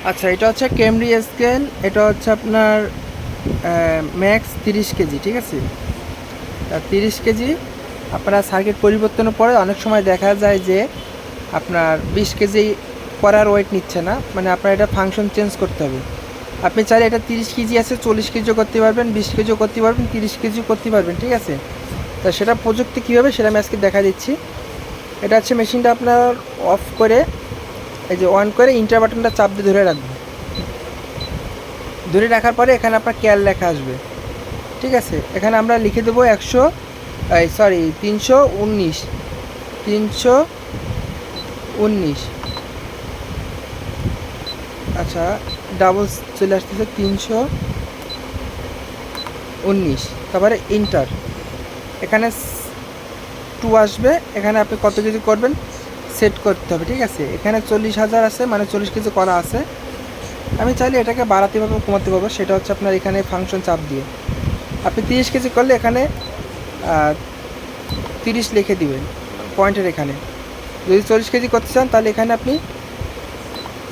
আচ্ছা, এটা হচ্ছে ক্যামরি স্কেল। এটা হচ্ছে আপনার ম্যাক্স 30 কেজি, ঠিক আছে। 30 কেজি আপনার সার্কিট পরিবর্তনের পরে অনেক সময় দেখা যায় যে আপনার 20 কেজি করার ওয়েট নিচ্ছে না, মানে আপনার এটা ফাংশন চেঞ্জ করতে হবে। আপনি চাইলে এটা 30 কেজি আছে, 40 কেজিও করতে পারবেন, 20 কেজিও করতে পারবেন, 30 কেজিও করতে পারবেন, ঠিক আছে। তা সেটা প্রযুক্তি কীভাবে সেটা আমি আজকে দেখা দিচ্ছি। এটা হচ্ছে মেশিনটা আপনার অফ করে, এই যে অন করে ইন্টার বাটনটা চাপ দিয়ে ধরে রাখবেন। ধরে রাখার পরে এখানে আপনার কেয়ার লেখা আসবে, ঠিক আছে। এখানে আমরা লিখে দেবো 319, 319। আচ্ছা, ডাবল চলে আসতেছে 319, তারপরে ইন্টার। এখানে 2 আসবে, এখানে আপনি কত কেজি করবেন সেট করতে হবে, ঠিক আছে। এখানে 40,000 আছে, মানে 40 কেজি করা আছে। আমি চাইলে এটাকে বাড়াতে পারবো, কমাতে পারবো, সেটা হচ্ছে আপনার এখানে ফাংশন চাপ দিয়ে। আপনি 30 কেজি করলে এখানে 30 লিখে দিবেন পয়েন্টের এখানে। যদি 40 কেজি করতে চান তাহলে এখানে আপনি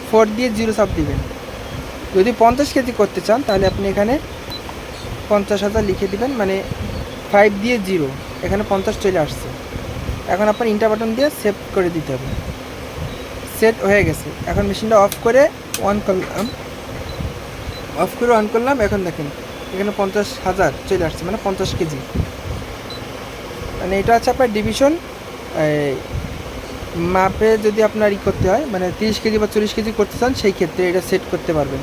4 দিয়ে 0 চাপ দিবেন। যদি 50 কেজি করতে চান তাহলে আপনি এখানে 50,000 লিখে দিবেন, মানে 5 দিয়ে 0, এখানে 50 চলে আসছে। এখন আপনার ইন্টার বাটন দিয়ে সেভ করে দিতে হবে। সেট হয়ে গেছে। এখন মেশিনটা অফ করে অন করলাম, এখন দেখেন এখানে 50,000 চলে আসছে, মানে 50 কেজি। মানে এটা হচ্ছে আপনার ডিভিশন মাপে যদি আপনার করতে হয়, মানে 30 কেজি বা 40 কেজি করতে চান সেই ক্ষেত্রে এটা সেট করতে পারবেন।